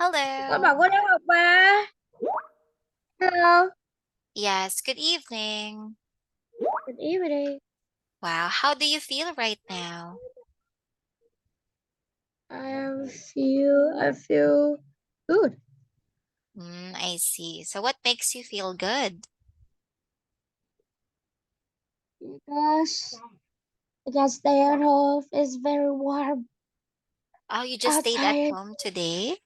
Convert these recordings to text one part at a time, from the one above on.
Con Hello. bảo con đang học mà. Hello. Yes, good evening. Good evening. Wow, how do you feel right now? I feel good I see. So what makes you feel good? because I can stay at home. It's very warm Oh, you just stayed at outside. home today?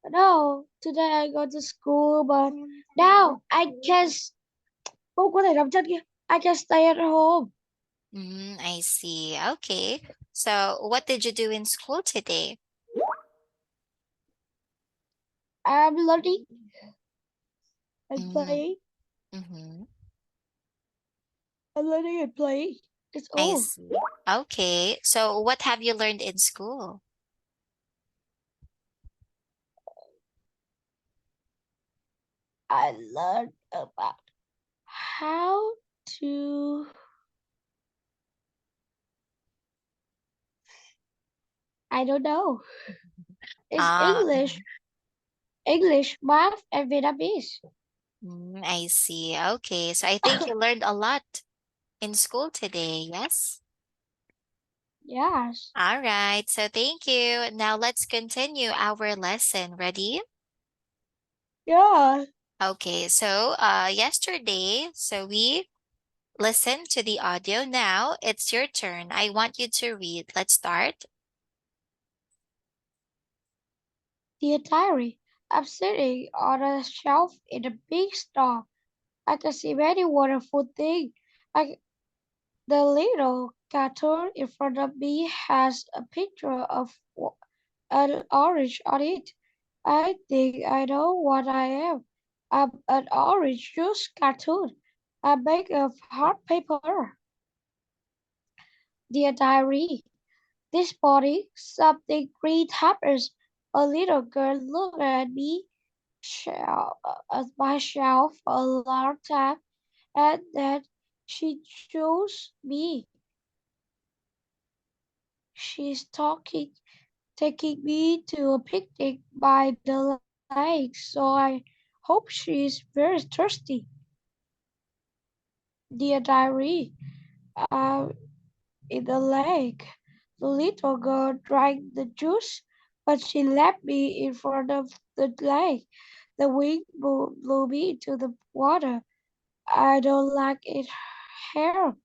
No, today I go to school, but now I can. Cô có thể nắm chân kia. I can stay at home. I see. Okay. So what did you do in school today? I'm learning and Mm, playing. mm-hmm. I'm learning and playing. It's I all. see. Okay. So what have you learned in school? I learned about how to. I don't know. It's Mhm. English, math, and Vietnamese. I see. Okay. So I think you learned a lot in school today, yes? Yes. All right, so thank you. Now let's continue our lesson. Ready? Yeah. Okay, so yesterday, so we listened to the audio. Now it's your turn. I want you to read. Let's start. The diary. I'm sitting on a shelf in a big store. I can see many wonderful things. I, the little cartoon in front of me has a picture of an orange on it. I think I know what I am. I'm an orange juice cartoon. I make of hard paper. Dear diary, this morning something great happens. A little girl looked at me at my shelf for a long time, and then she chose me. She's taking me to a picnic by the lake, so I hope she's very thirsty. Dear diary, I'm in the lake. The little girl drank the juice, but she left me in front of the lake. The wind blew me into the water. I don't like it here.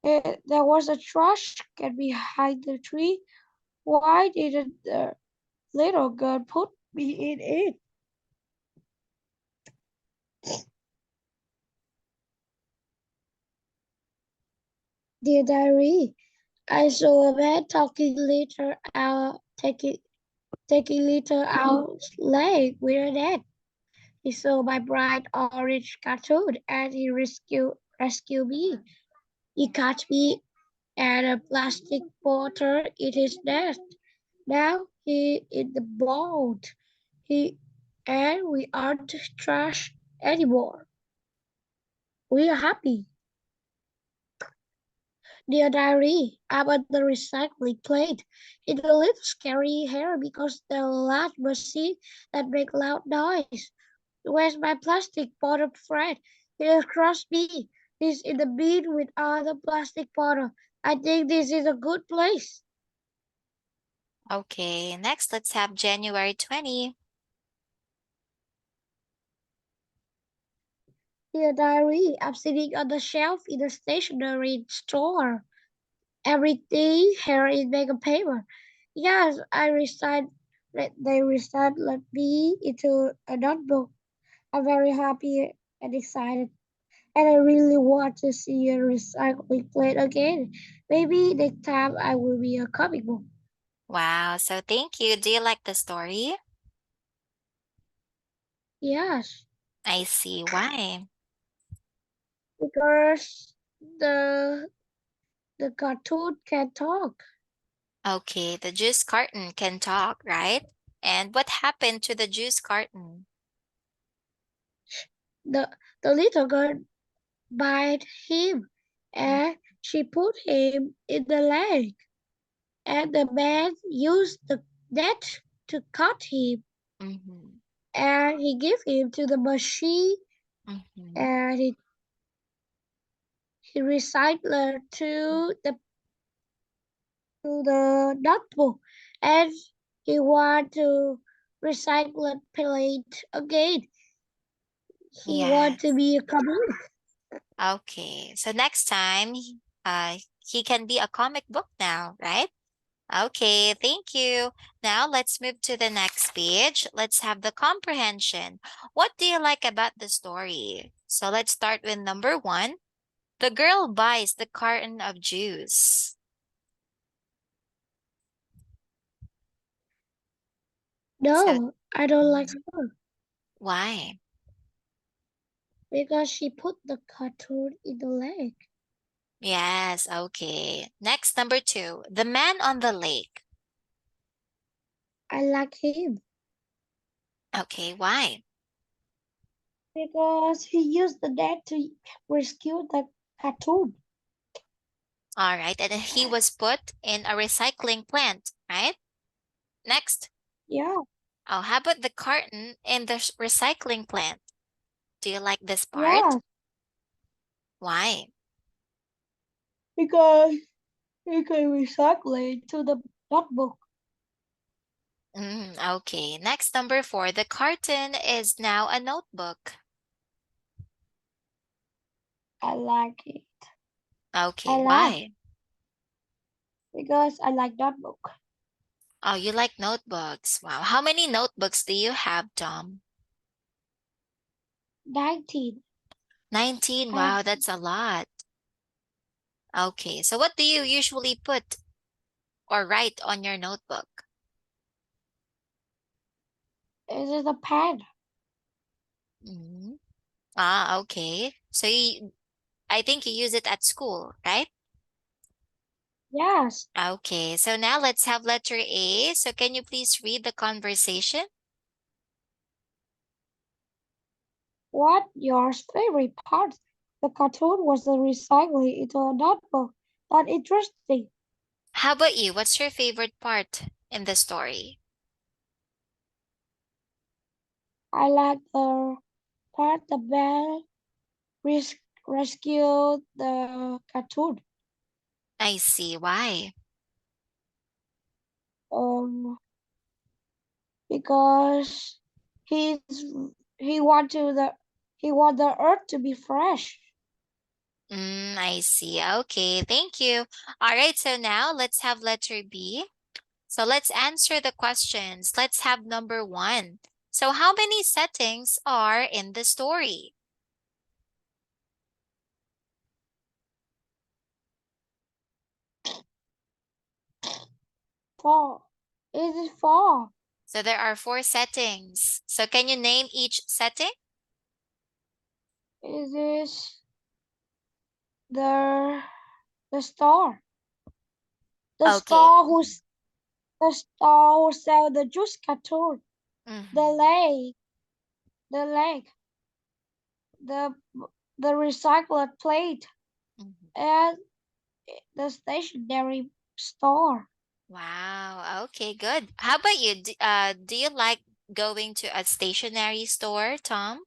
There was a trash can behind the tree. Why didn't the little girl put me in it? Dear diary, I saw a man taking little out lake with a net. He saw my bright orange cartoon and he rescued me. He caught me and a plastic bottle in his nest. Now he in the boat. He and we aren't trash anymore. We are happy. Dear diary, I'm at the recycling plate. It's a little scary here because the large machine that make loud noise. Where's my plastic bottle friend? He has crossed me. He's in the bin with other plastic bottle. I think this is a good place. Okay, next let's have January 20. Dear diary, I'm sitting on the shelf in the stationery store. Everything here is made of paper. Yes, they recycled me into a notebook. I'm very happy and excited. And I really want to see a recycling plate again. Maybe next time I will be a comic book. Wow, so thank you. Do you like the story? Yes, I see. Why? because the the cartoon can talk. Okay, the juice carton can talk, right? And what happened to the juice carton? The the little girl bite him and she put him in the lake. And the man used the net to cut him, Mm-hmm. and he gave him to the machine, Mm-hmm. and he recycled to the notebook, and he want to recycle plate again. He want to Yes. be a comic. Okay. So next time, he can be a comic book now, right? Okay, thank you. Now let's move to the next page. Let's have the comprehension. What do you like about the story? So let's start with number one. The girl buys the carton of juice. So, No, I don't like mhm. her Why? because she put the cartoon in the lake. Yes, okay. Next, number two. The man on the lake. I like him Okay, why? because he used the net to rescue the cartoon. All right, and he was put in a recycling plant, right? Next. Yeah, Oh, how about the carton in the recycling plant? Do you like this part? yeah, Why? because he can recycle it to the notebook. Okay. Next, number four. The carton is now a notebook. I like it. Okay. I like Why? because I like notebook. Oh, you like notebooks. Wow. How many notebooks do you have, Tom? 19. 19. I have Wow, that's a lot. Okay. So what do you usually put or write on your notebook? Is it a pen? Mhm. Okay. So I think you use it at school, right? Yes. Okay. So now let's have letter A. So can you please read the conversation? What your favorite part? The cartoon was the recycling into a notebook. Not interesting. How about you? What's your favorite part in the story? I like the part the bell rescued the cartoon. I see. Why? Um, because he's he want to the he want the earth to be fresh. I see. Okay, thank you. All right, so now let's have letter B. So let's answer the questions. Let's have number one. So how many settings are in the story? Four. Is it four? So there are four settings. So can you name each setting? Is this the the star? The Okay. star who sell the juice cartoon. The Mm-hmm. lake, the lake, the the recycled plate, Mm-hmm. and the stationery store. Wow. Okay, good. How about you? Do you like going to a stationery store, Tom?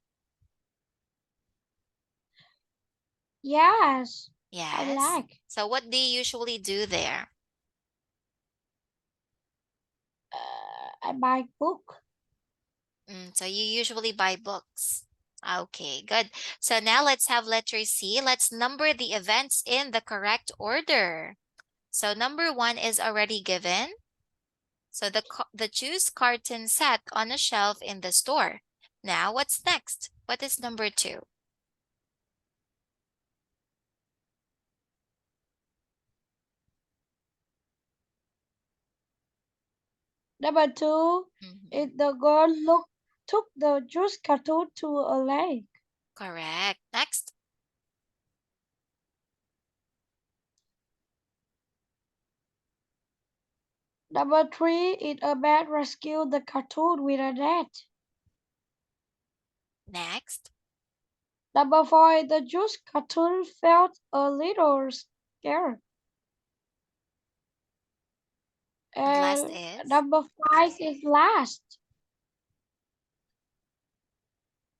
Yes, I Yes. like. So what do you usually do there? I buy book. So you usually buy books. Okay, good. So now let's have letter C. Let's number the events in the correct order. So number one is already given. So the juice carton sat on a shelf in the store. Now what's next? What is number two? Number two, Mhm. it the girl took the juice cartoon to a lake. Correct. Next. Number three, it a man rescued the cartoon with a net. Next. Number four, the juice cartoon felt a little scared. And last And is? number 5 is last.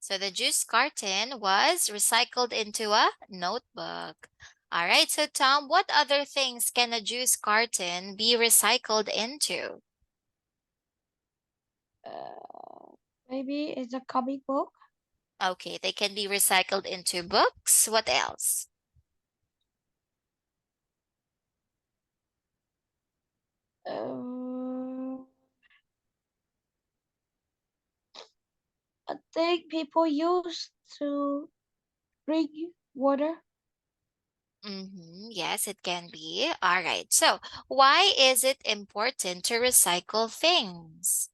So the juice carton was recycled into a notebook. All right, so Tom, what other things can a juice carton be recycled into? Maybe it's a comic book. Okay, they can be recycled into books. What else? Uh, I think people used to drink water. Yes, it can be. All right. So, why is it important to recycle things?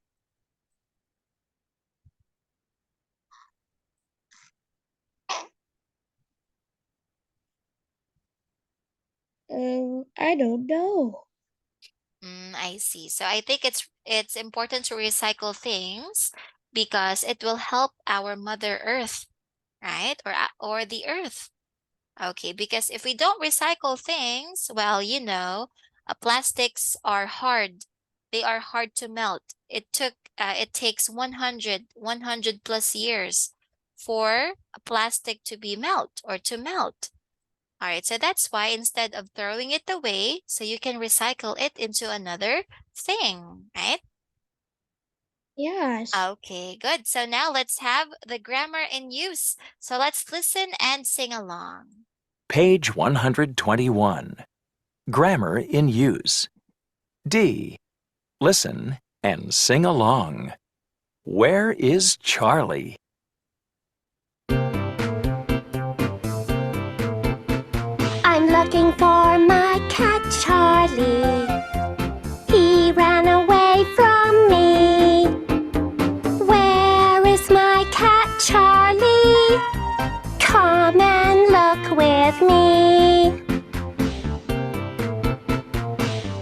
I don't know. I see. So I think it's important to recycle things because it will help our Mother Earth, right? Or the Earth. Okay, because if we don't recycle things, well, plastics are hard. They are hard to melt. It takes 100 plus years for a plastic to be melt or to melt. All right, so that's why instead of throwing it away, so you can recycle it into another thing, right? Yes. Okay, good. So now let's have the grammar in use. So let's listen and sing along. Page 121. Grammar in use. D. Listen and sing along. Where is Charlie? I'm looking for my cat Charlie. He ran away from me. Where is my cat Charlie? Come and look with me.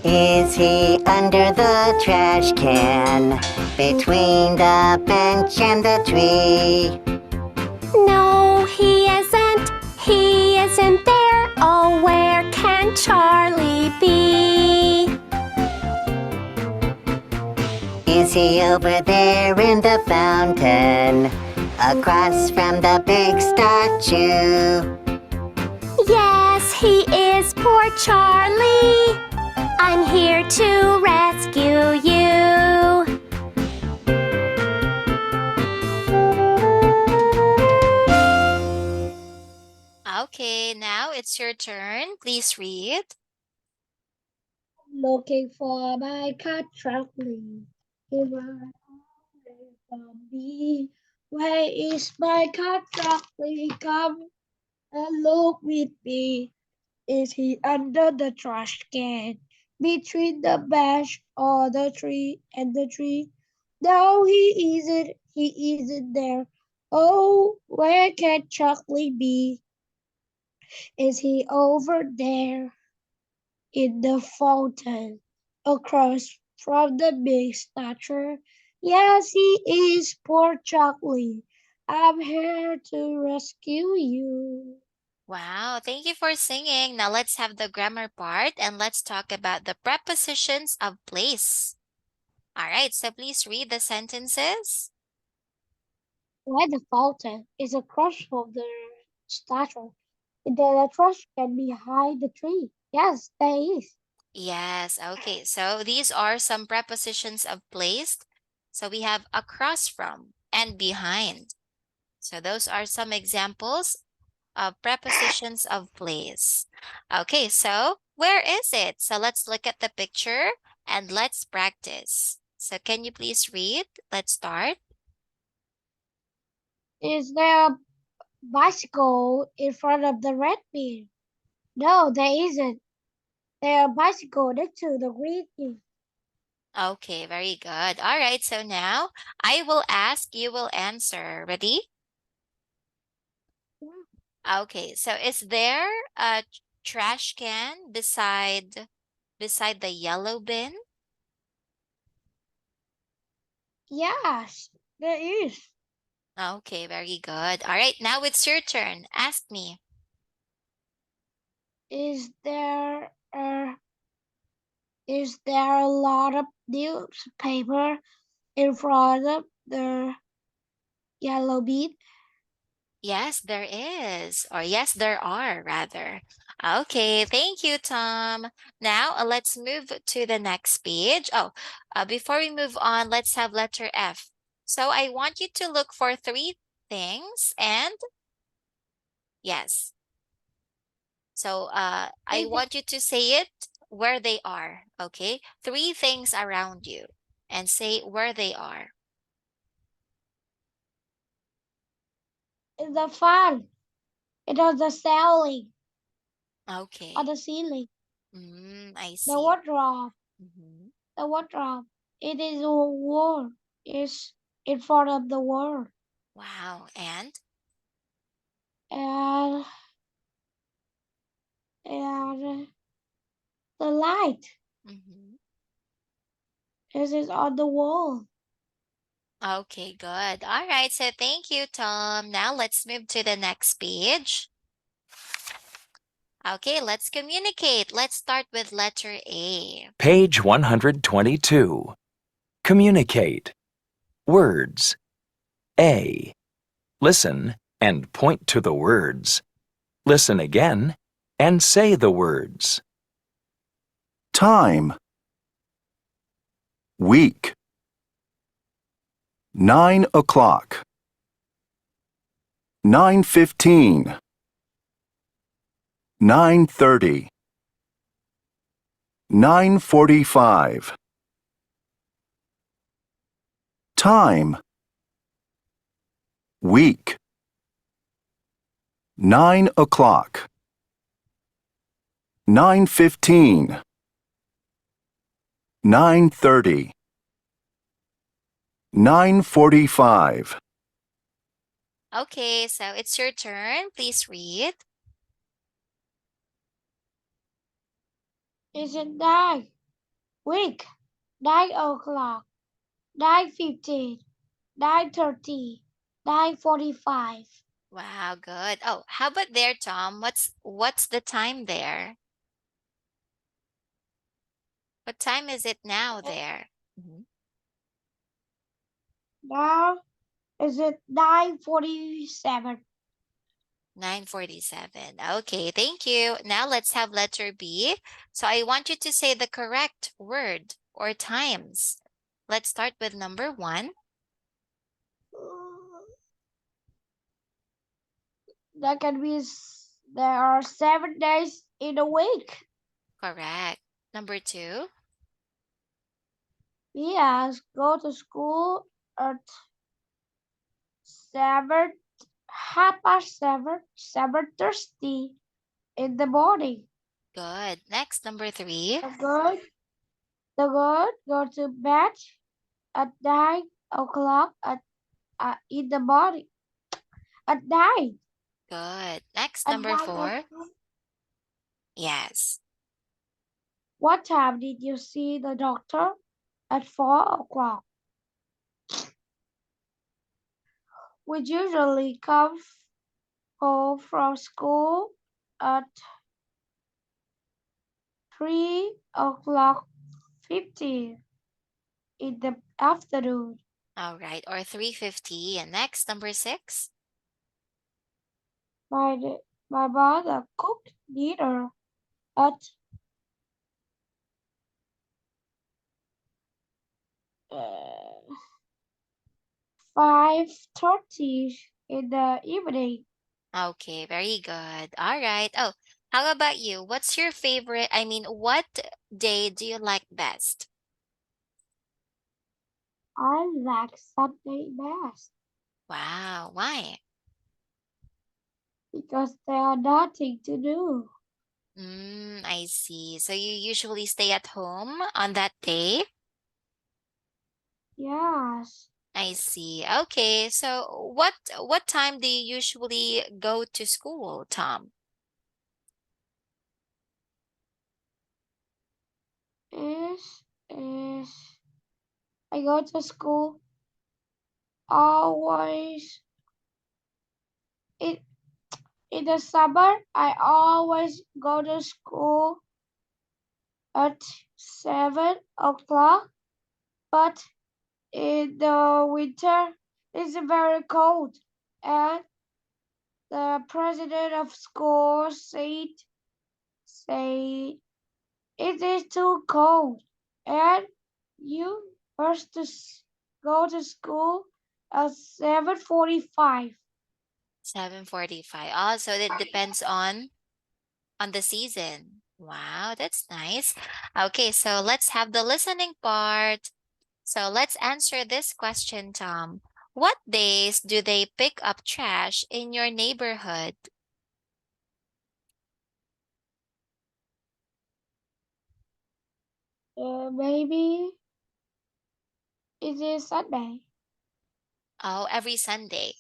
Is he under the trash can, between the bench and the tree? No, he isn't. He isn't there. Oh, where can Charlie be? Is he over there in the fountain, across from the big statue? Yes, he is, poor Charlie. I'm here to rescue you. Okay, now it's your turn. Please read. Looking for my cat Charlie. He ran away from me. Where is my cat Charlie? Come and look with me. Is he under the trash can? Between the bench or the tree and the tree? No, he isn't. He isn't there. Oh, where can Charlie be? Is he over there in the fountain across from the big statue? Yes, he is, poor Charlie. I'm here to rescue you. Wow, thank you for singing. Now let's have the grammar part and let's talk about the prepositions of place. All right, so please read the sentences. Where the fountain is across from the statue. The trash can behind the tree. Yes, there is. Yes, okay. So these are some prepositions of placed. So we have across from and behind. So those are some examples of prepositions of place. Okay, so where is it? So let's look at the picture and let's practice. So can you please read? Let's start. Is there a bicycle in front of the red bin? No, there isn't. There are bicycle next to the green bin. Okay, very good. All right, so now I will ask, you will answer. Ready? Okay, so is there a trash can beside the yellow bin? Yes, there is. Okay, very good. All right, now it's your turn. Ask me. Is there a Is there a lot of newspaper in front of the yellow bead? Yes, there is. Or yes, there are, rather. Okay, thank you, Tom. Now, let's move to the next page. Oh, before we move on, let's have letter F. So I want you to look for three things and yes. So I Is it want you to say it where they are, okay? Three things around you and say where they are. in the fan? It was the ceiling or Okay. the ceiling. I The see. wardrobe. Mhm. The wardrobe. It is a wall. Is in front of the wall. Wow. And And and the light. mhm. This is on the wall. Okay, good. All right. So thank you, Tom. Now let's move to the next page. Okay, let's communicate. Let's start with letter A. Page 122. Communicate. Words. A. Listen and point to the words. Listen again and say the words. Time. Week. 9 o'clock. 9:15. 9:30. 9:45. Time. Week. 9 o'clock. 9:15. 9:30. 9:45. Okay, so it's your turn. Please read. Is it 9 week? 9 o'clock. 9:15. 9:30. 9:45. Wow, good. Oh, how about there, Tom? What's the time there? What time is it now there? Mhm. Now is it 9:47? 9:47. Okay, thank you. Now let's have letter B. So I want you to say the correct word or times. Let's start with number 1. There are 7 days in a week. Correct. Number 2. Yes, go to school at 7, 7:30, 7:30 in the morning. Good. Next, number 3. The girl, the girl go to bed at 9 o'clock in the morning. At 9. Good. Next, At number 9 4. o'clock. Yes. What time did you see the doctor? At 4 o'clock. We usually come home from school at 3 o'clock 15 in the afternoon. All right. Or 3:50. And next, number 6. My, my mother cooked dinner at 5:30 in the evening. Okay, very good. All right. Oh, how about you? What's your favorite? I mean, what day do you like best? I like Sunday best Wow. Why? because there are nothing to do. I see. So you usually stay at home on that day? Yes, I see. Okay. So what time do you usually go to school, Tom? is I go to school always in in the summer. I always go to school at 7 o'clock, but in the winter it's very cold, and the president of school say it is too cold, and you must go to school at 7:45. 7:45. Oh, so it depends on the season. Wow, that's nice. Okay, so let's have the listening part. So let's answer this question, Tom. What days do they pick up trash in your neighborhood? Maybe it is Sunday. Oh, every Sunday.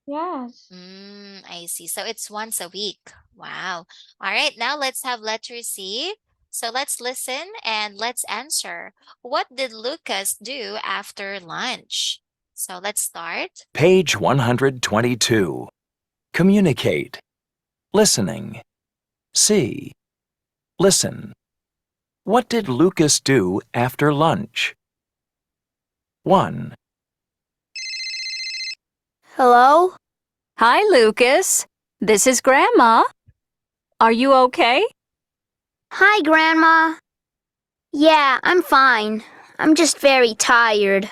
Yes. I see. So it's once a week. Wow. All right, now let's have letter C. So let's listen and let's answer. What did Lucas do after lunch? So let's start. Page 122. Communicate. Listening. C. Listen. What did Lucas do after lunch? 1, Hello? Hi, Lucas. This is Grandma. Are you okay? Hi, Grandma. Yeah, I'm fine. I'm just very tired.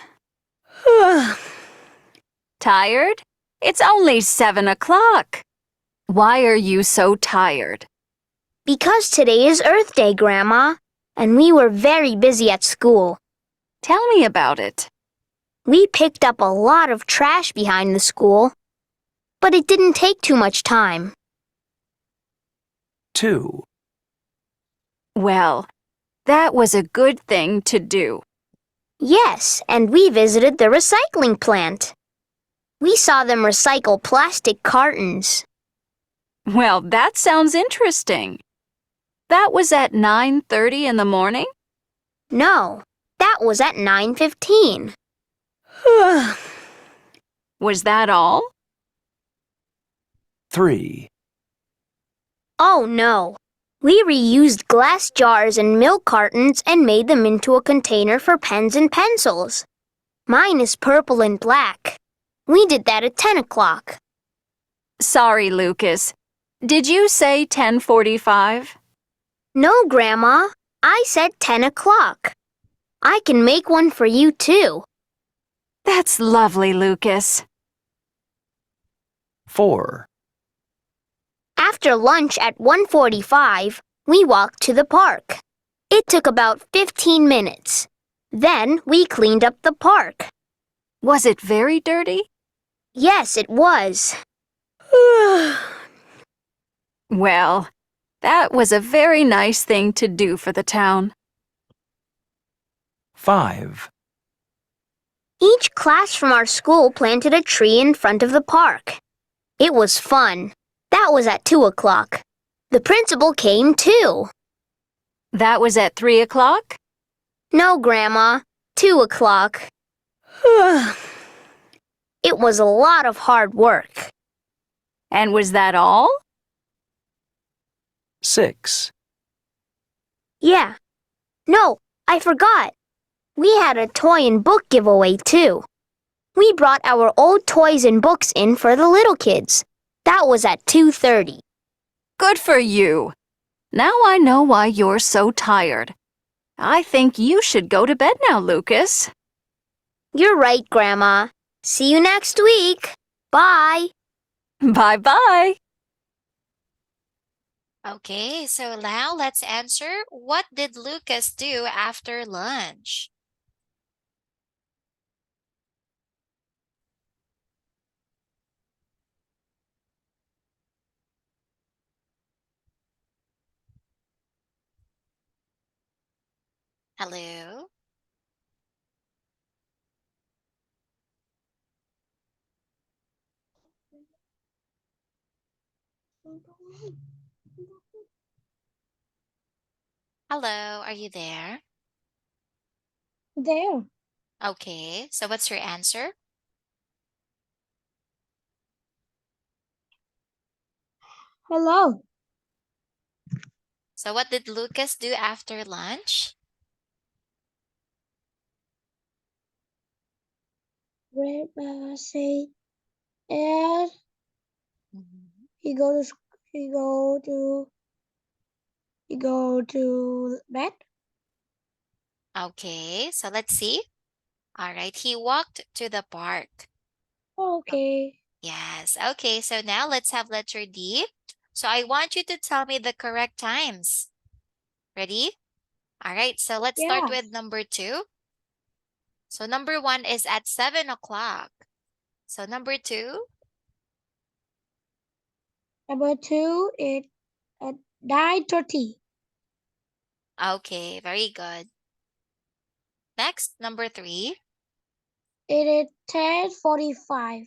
Tired? It's only 7 o'clock. Why are you so tired? Because today is Earth Day, Grandma, and we were very busy at school. Tell me about it. We picked up a lot of trash behind the school, but it didn't take too much time. 2, Well, that was a good thing to do. Yes, and we visited the recycling plant. We saw them recycle plastic cartons. Well, that sounds interesting. That was at 9:30 in the morning? No, that was at 9:15. Was that all? 3, Oh no. We reused glass jars and milk cartons and made them into a container for pens and pencils. Mine is purple and black. We did that at 10 o'clock. Sorry, Lucas. Did you say 10:45? No, Grandma. I said 10 o'clock. I can make one for you too. That's lovely, Lucas. 4, After lunch at 1:45, we walked to the park. It took about 15 minutes. Then we cleaned up the park. Was it very dirty? Yes, it was. Well, that was a very nice thing to do for the town. 5, Each class from our school planted a tree in front of the park. It was fun. That was at 2 o'clock. The principal came too. That was at 3 o'clock? No, Grandma. 2 o'clock. It was a lot of hard work. And was that all? 6, Yeah. No, I forgot. We had a toy and book giveaway too. We brought our old toys and books in for the little kids. That was at 2:30. Good for you. Now I know why you're so tired. I think you should go to bed now, Lucas. You're right, Grandma. See you next week. Bye. Bye-bye. Okay, so now let's answer. What did Lucas do after lunch? Hello? Hello, are you there? There. Okay, so what's your answer? Hello. So what did Lucas do after lunch? Grandma say, and Mhm. he go to he go to he go to bed. Okay, so let's see. All right, he walked to the park. Okay. Yes. Okay, so now let's have letter D. So I want you to tell me the correct times. Ready? All right, so let's start with Yes. number 2. So number 1 is at 7 o'clock. So number 2, Number 2 is at 9:30. okay, very good. Next, number 3, It is 10:45.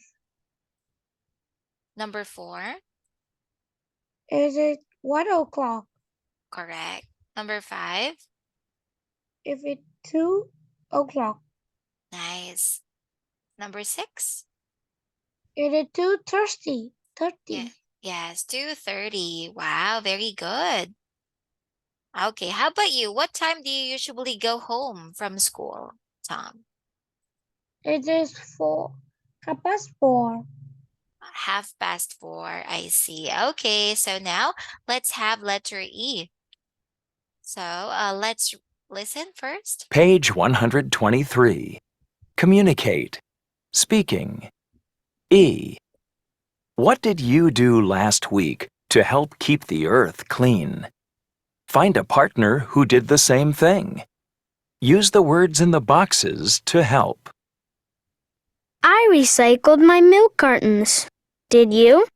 number 4, Is it 1 o'clock? correct. Number 5, If it's 2 o'clock. nice. Number 6, It is 2:30. yeah, yes, 2:30. Wow, very good. Okay, how about you? What time do you usually go home from school, Tom? It is 4:30. 4:30. I see. Okay, so now let's have letter E. So let's listen first. Page 123. Communicate. Speaking. E. What did you do last week to help keep the earth clean? Find a partner who did the same thing. Use the words in the boxes to help. I recycled my milk cartons. Did you?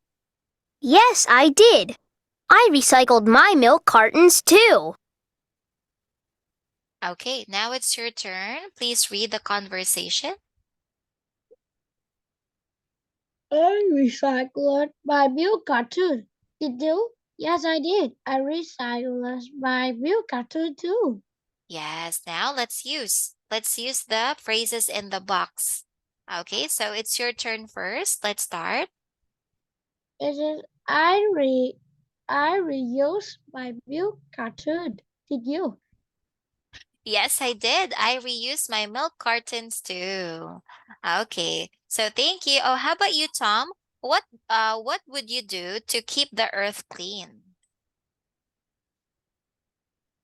Yes, I did. I recycled my milk cartons too. Okay, now it's your turn. Please read the conversation. I recycled my milk carton. Did you? Yes, I did. I recycled my milk carton too. Yes, now let's use the phrases in the box. Okay, so it's your turn first. Let's start. It is I reused my milk carton. Did you? Yes, I did. I reused my milk cartons too. Okay. So thank you. Oh, how about you, Tom? What would you do to keep the earth clean?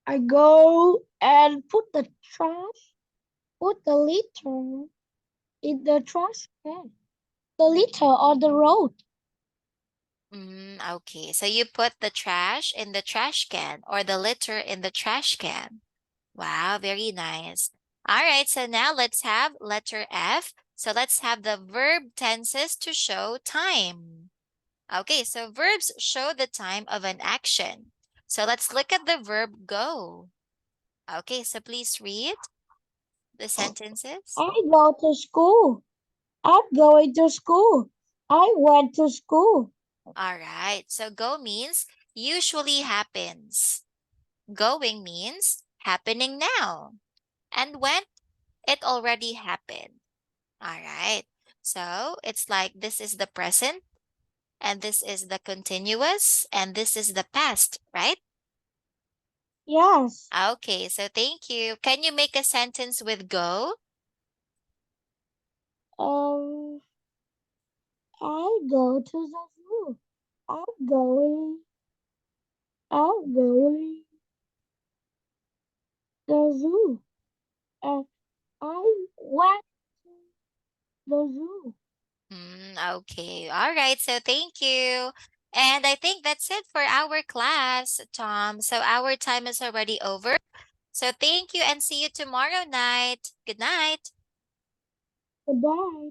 I go and put the litter in the trash can. The litter on the road. Okay. So you put the trash in the trash can or the litter in the trash can. Wow, very nice. All right, so now let's have letter F. So let's have the verb tenses to show time. Okay, so verbs show the time of an action. So let's look at the verb go. Okay, so please read the sentences. I go to school. I'm going to school. I went to school. All right, so go means usually happens. Going means happening now. And when it already happened. All right, so it's like this is the present, and this is the continuous, and this is the past, right? Yes. Okay, so thank you. Can you make a sentence with go? Um, I go to the zoo. I'm going. I'm going the zoo. And I went to the zoo. Okay. All right. So thank you. And I think that's it for our class, Tom. So our time is already over. So thank you and see you tomorrow night. Good night. Goodbye.